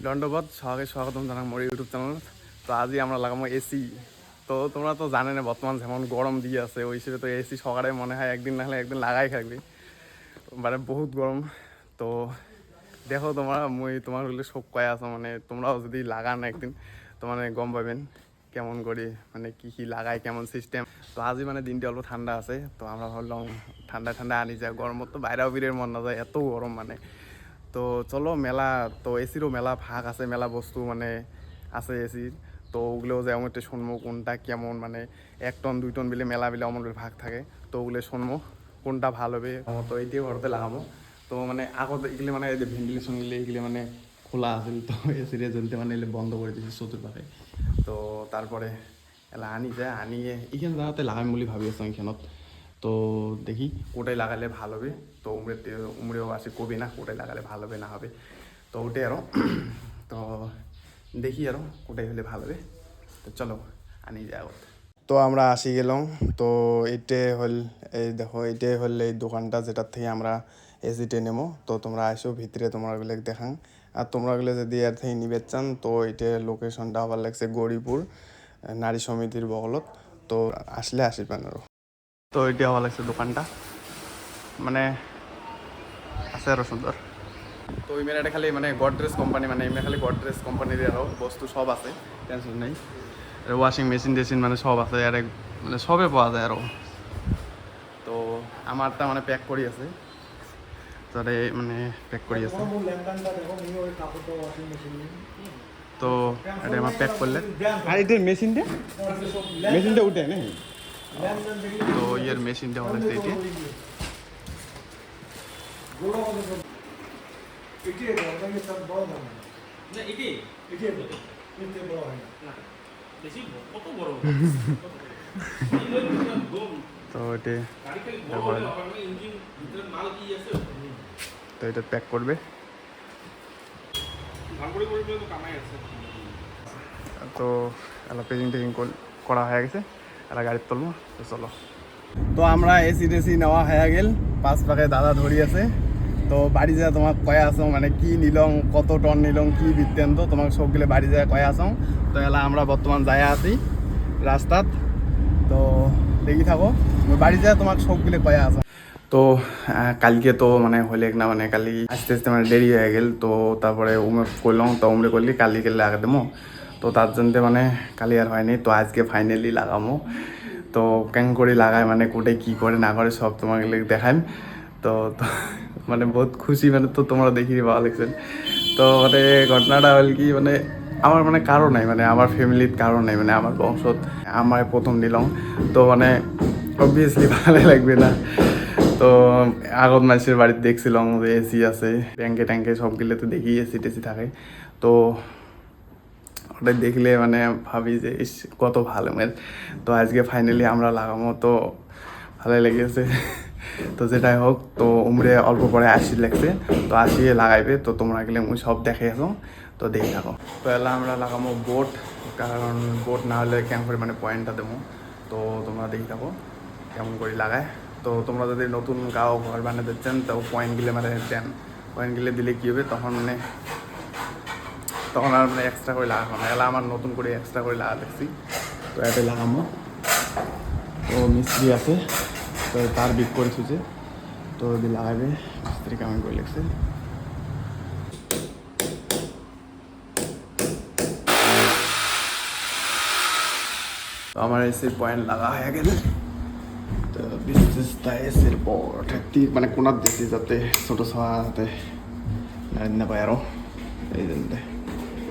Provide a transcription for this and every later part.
দণ্ডবোধ সবাইকে স্বাগতম জানাই মোর ইউটিউব চ্যানেল। তো আজই আমরা লাগাবো এসি। তো তোমরা তো জানে না বর্তমান যেমন গরম দিয়ে আছে ওই হিসেবে তো এসি সকালে মনে হয় একদিন না হলে একদিন লাগাই থাকবে, মানে বহুত গরম। তো দেখো তোমরা তোমার হলে শোক কয়ে আছো, মানে তোমরাও যদি লাগান একদিন তো মানে গম পাবেন কেমন করে মানে কী লাগায় কেমন সিস্টেম। তো আজই মানে দিনটি অল্প ঠান্ডা আছে, তো আমরা ভাবলাম ঠান্ডা ঠান্ডা আনি যায়, গরমত তো বাইরেও বিরের মন না যায়, এত গরম মানে। তো চলো মেলা, তো এসিরও মেলা ভাগ আছে, মেলা বস্তু মানে আছে এসির। তো ওগুলোও যেমন একটু শুনবো কোনটা কেমন, মানে 1 টন 2 টন বিলে মেলা বিলে অমন ভাগ থাকে, তো ওগুলো শুনবো কোনটা ভালো হবে। তো এইটাই ঘরতে লাগাবো। তো মানে আগত এগুলো মানে এই যে ভেন্টিলেশন এগুলো মানে খোলা আছিল, তো এসিরে জ্বলতে মানে এগুলো বন্ধ করে দিয়েছি চতুর্পাশে। তো তারপরে এলা আনি যায়, আনিয়ে এইখানে জায়গাতে লাগাম বলে ভাবি আছো এইখানত। তো দেখি কোটায় লাগালে ভালো হবে। তো উমরেও আসে কবি না কোটায় লাগালে ভালো হবে না হবে, তো ওটাই আরও। তো দেখি আরও কোটায় হলে ভালো হবে। তো চলো আনি যাও। তো আমরা আসি গেলাম। তো এইটাই হল, এই দেখো এইটাই হল এই দোকানটা যেটার থেকে আমরা এসিটে নেবো। তো তোমরা আসো ভিতরে, তোমরাগুলো দেখাং। আর তোমরাগুলো যদি এর থেকে নিবে চান তো এইটা লোকেশনটা আবার লাগছে গৌরীপুর নারী সমিতির বগলত। তো আসলে আসিবেন আরও। তো এটা হওয়া লাগছে দোকানটা, মানে আছে আরও সুন্দর। তো ওই মেয়েটা খালি মানে গডরেজ কোম্পানি, মানে এমনি খালি গডরেজ কোম্পানির আরও বস্তু সব আছে, টেনশন নেই। ওয়াশিং মেশিন টেশিন মানে সব আছে আর মানে সবে পাওয়া যায় আরও। তো আমারটা মানে প্যাক করি আছে, তারে মানে প্যাক করি আছে। তো এটা আমার প্যাক করলে আর এটার মেশিনটা উঠে না। তো ইয়ের মেশিনটা হলে এইটা তো এটা তো এটা প্যাক করবে। তো এলা পেজিং টেজিং করা হয়ে গেছে, এলা গাড়ির তুলবো। তো চলো, তো আমরা এসি টেসি নেওয়া হয়ে গেল, 5 পাকে দাদা ধরি আছে। তো বাড়ি যায় তোমাক কয়ে আসো মানে কি নিলং, কত টন নিলং, কি বৃত্তান্ত তোমাকে সবগুলো বাড়ি যায় কয়ে আসো। তো এলা আমরা বর্তমান যায় আছি রাস্তাত। তো দেখি থাকো বাড়ি যায় তোমাকে সবগুলো কয়ে আসো। তো কালকে তো মানে হলে না, মানে কালি আস্তে আস্তে মানে দেরি হয়ে গেল। তো তারপরে উমে করলাম, তো উমরে করলি কালকে লাগা দেবো। তো তার জন্য মানে কালি আর হয়নি। তো আজকে ফাইনালি লাগামো। তো কেন করে লাগায় মানে কোটে কী করে না করে সব তোমাকে দেখান। তো মানে বহুত খুশি, মানে তো তোমরা দেখি ভালো লাগছেন। তো মানে ঘটনাটা হল কি, মানে আমার মানে কারো নাই, মানে আমার ফ্যামিলির কারো নাই, মানে আমার বংশত আমার প্রথম নিলাম। তো মানে অবভিয়াসলি ভালো লাগবে না। তো আগত মানুষের বাড়িতে দেখছিলাম যে এসি আছে, ব্যাংকে ট্যাঙ্কে সবগুলোতে দেখি এসি টেসি থাকে। তো ওটা দেখলে মানে ভাবি যে ইস কত ভালো মেয়ের। তো আজকে ফাইনালি আমরা লাগামো, তো ভালোই লেগেছে। তো যেটাই হোক, তো উমরে অল্প পরে 80 লাগছে, তো 80 লাগাইবে। তো তোমরা গেলে মুই সব দেখে আসো, তো দেখে থাকো। তো এলা আমরা লাগামো বোট, কারণ বোট না হলে কেমন করে মানে পয়েন্টটা দেবো। তো তোমরা দেখে থাকো কেমন করে লাগায়। তো তোমরা যদি নতুন গাঁও ঘর বানাতে চান তো পয়েন্টগুলো মানে দেন, পয়েন্টগুলো দিলে কী হবে তখন আর মানে এক্সট্রা করে লাগাবো না। এলা আমার নতুন করে এক্সট্রা করে লাগা দেখছি, তো এতে লাগামো। তো মিস্ত্রি আছে, তো তার বিক করেছি যে, তো যদি লাগাবে মিস্ত্রি কেমন করে লাগছে। তো আমার এসির পয়েন্ট লাগা হয়ে গেল। তো বিশেষটা এসির পর মানে কোনার দিয়েছি যাতে ছোটো ছোয়া হাতে না পায় আরও, এই জন্য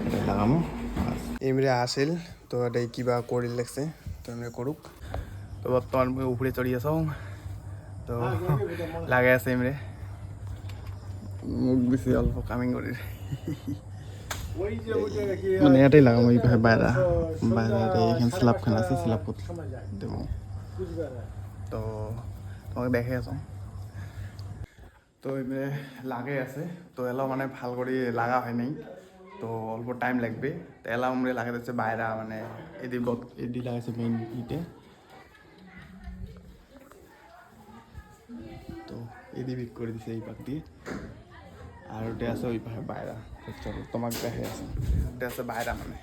এটা লাগামো। এমরে আসিল, তো এটাই কিবা করি লাগছে, তো এমনি করুক। তো বর্তমান উপরে চড়িয়ে আসাও, তো লাগাই আছে এমরে মুখ বেশি অল্প কামিং করি, মানে এটাই লাগাম ওই বাইরা বাইরে এখানে স্ল্যাবখান আছে, স্ল্যাব করতে দেবো। তো তোমাকে দেখে আছো, তো এমনি লাগে আছে। তো এলাও মানে ভাল করে লাগা হয় নাই, তো অল্প টাইম লাগবে। তো এলাও আমরা লাগাই দিচ্ছে বাইরা, মানে এদি লাগাইছে মেইন ইটে। তো এদি বিক করে দিছে এই পাক দিয়ে। আর ওটা আছে ওই পাশে বাইরা। চলো তোমাকে দেখে আছে, ওটা আছে বাইরা মানে।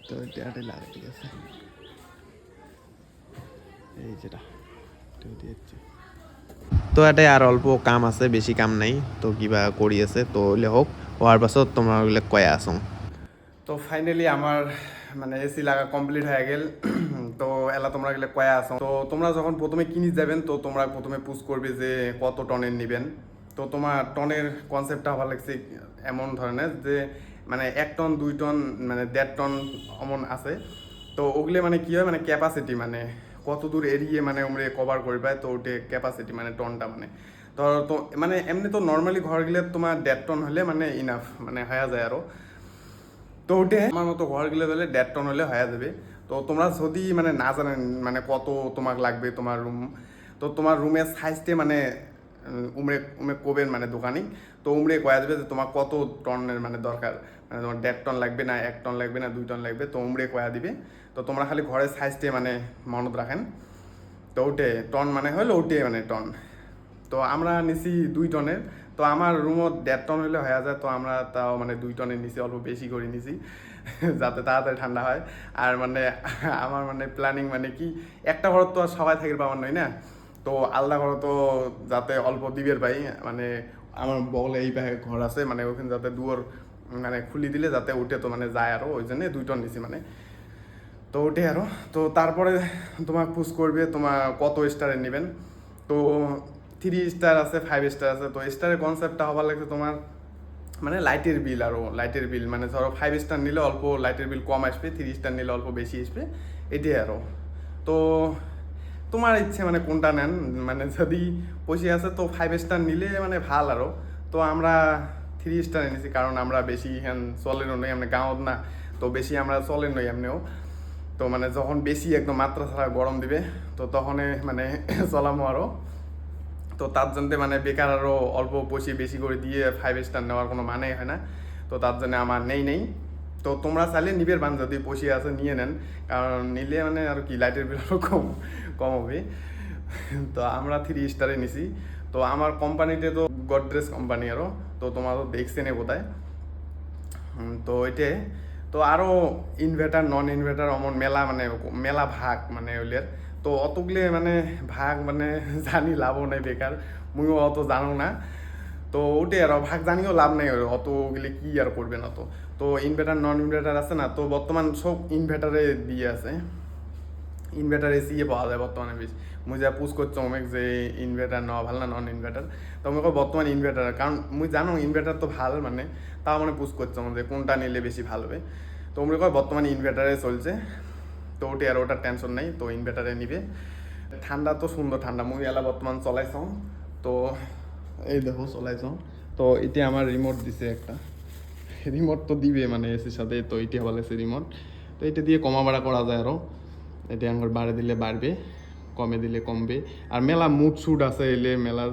তো এটা লাগে, ঠিক আছে, এই যেটা দিয়েছে। তো এটাই আর অল্প কাম আছে, বেশি কাম নাই। তো কিবা করি আছে তো হইলে হোক, হওয়ার পাছত তোমরা ওগুলো কয়ে আসো। তো ফাইনালি আমার মানে এসি লাগা কমপ্লিট হয়ে গেল। তো এলা তোমরা গেলে কয়া আসো। তো তোমরা যখন প্রথমে কিনে যাবেন তো তোমরা প্রথমে পুশ করবে যে কত টনের নেবেন। তো তোমার টনের কনসেপ্টটা ভালো লাগছে এমন ধরনের যে মানে 1 টন 2 টন মানে 1.5 টন এমন আছে। তো ওগুলো মানে কি হয় মানে ক্যাপাসিটি মানে কত দূর এরিয়ে মানে ওমরে কভার করবে। তো ওটা ক্যাপাসিটি মানে টনটা মানে ধরো তো মানে এমনি তো নর্মালি ঘর গেলে তোমার 1.5 টন হলে মানে ইনাফ মানে হয়ে যায় আরও। তো ওটা আমার মতো ঘর গেলে হলে 1.5 টন হলে হয়ে যাবে। তো তোমরা যদি মানে না জানেন মানে কত তোমাকে লাগবে তোমার রুম, তো তোমার রুমের সাইজতে মানে উমরে উমরে কোবেন মানে দোকানি। তো উমরে কয়া যাবে যে তোমার কত টনের মানে দরকার, মানে তোমার 1.5 টন লাগবে না 1 টন লাগবে না 2 টন লাগবে। তো উমরে কয়া দিবে। তো তোমরা খালি ঘরের সাইজতে মানে মনত রাখেন। তো ওটে টন মানে হলো ওটে মানে টন। তো আমরা নিছি 2 টনের। তো আমার রুমত 1.5 টন হলে হয়ে যায়। তো আমরা তাও মানে 2 টনের নিচে অল্প বেশি করে নিছি যাতে তাড়াতাড়ি ঠান্ডা হয়। আর মানে আমার মানে প্ল্যানিং মানে কি একটা ঘর তো আর সবাই থাকির পাওয়ার নয় না। তো আলাদা ঘর তো যাতে অল্প দিবের পাই মানে আমার বগলে এই পাশে ঘর আছে মানে ওখানে যাতে দুয়ার মানে খুলি দিলে যাতে উঠে তো মানে যায় আরও, ওই জন্যে 2 টন নিছি মানে। তো ওটাই আরও। তো তারপরে তোমার পুশ করবে তোমার কত স্টারের নেবেন। তো 3 স্টার আছে 5 স্টার আছে। তো স্টারের কনসেপ্টটা হবার লাগছে তোমার মানে লাইটের বিল, আরও লাইটের বিল মানে ধরো 5 স্টার নিলে অল্প লাইটের বিল কম আসবে, 3 স্টার নিলে অল্প বেশি আসবে, এটাই আরও। তো তোমার ইচ্ছে মানে কোনটা নেন, মানে যদি পয়সা আছে তো 5 স্টার নিলে মানে ভাল আরও। তো আমরা 3 স্টার এনেছি কারণ আমরা বেশি হ্যান চলেনও নই, আমরা গাঁৱত না। তো বেশি আমরা চলেন নই এমনিও। তো মানে যখন বেশি একদম মাত্রা ছাড়া গরম দিবে তো তখনই মানে চলামো আরও। তো তার জন্য মানে বেকার আরও অল্প পয়সা বেশি করে দিয়ে 5 স্টার নেওয়ার কোনো মানেই হয় না। তো তার জন্য আমার নেই। তো তোমরা চাইলে নিবের বান যদি পয়সা আছে নিয়ে নেন, কারণ নিলে মানে আর কি লাইটের বিল আরও কম হবে। তো আমরা 3 স্টারে নিছি। তো আমার কোম্পানিতে তো গডরেজ কোম্পানি আরও। তো তোমরা তো দেখছেনে বোধহয়। তো এটাই। তো আরও ইনভার্টার নন ইনভার্টার অমন মেলা মানে মেলা ভাগ মানে ওইলের। তো অতগুলি মানে ভাগ মানে জানি লাভও নাই, বেকার মুইও অত জানো না। তো ওটাই আর ভাগ জানিও লাভ নেই, অতগুলি কি আর করবেন অত। তো ইনভার্টার নন ইনভার্টার আছে না, তো বর্তমান সব ইনভার্টারে দিয়ে আছে। ইনভার্টার এসি পাওয়া যায় বর্তমানে বেশি। মুই যা পুজ করছো অনেক যে ইনভার্টার নেওয়া ভালো না নন ইনভার্টার। তো আমাকে বর্তমানে ইনভার্টার, কারণ মুই জানো ইনভার্টার তো ভাল মানে তাও মানে পুজ করছো যে কোনটা নিলে বেশি ভালো হবে। তো মনে কর বর্তমানে ইনভার্টারে চলছে। তো ওটি আর ওটার টেনশন নেই, তো ইনভার্টারে নিবে। ঠান্ডা তো সুন্দর ঠান্ডা, মুই এলা বর্তমান চলাইছাও। তো এই দেখো চলাইছাও। তো এটি আমার রিমোট দিছে একটা, রিমোট তো দিবে মানে এসির সাথে। তো এটি হওয়া লাগছে রিমোট। তো এটা দিয়ে কমা বাড়া করা যায় আরও। এটা আঙ্গুর বাড়ে দিলে বাড়বে, কমে দিলে কমবে। আর মেলা মুড শুট আছে এলে মেলা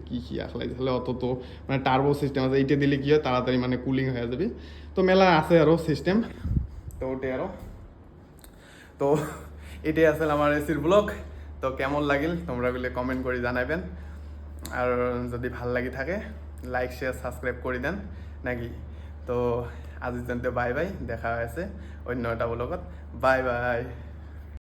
কি আসলাই তাহলে অত তো মানে টার্বো সিস্টেম আছে, এইটা দিলে কি হয় তাড়াতাড়ি মানে কুলিং হয়ে যাবে। তো মেলা আছে আরও সিস্টেম। তো ওটাই আরও। তো এটাই আসলে আমার এসির ব্লগ। তো কেমন লাগিল তোমরা বলে কমেন্ট করে জানাবেন। আর যদি ভাল লাগি থাকে লাইক শেয়ার সাবস্ক্রাইব করে দেন নাকি। তো আজির জন্য বাই বাই, দেখা হয়েছে অন্য একটা ব্লগত। Bye bye.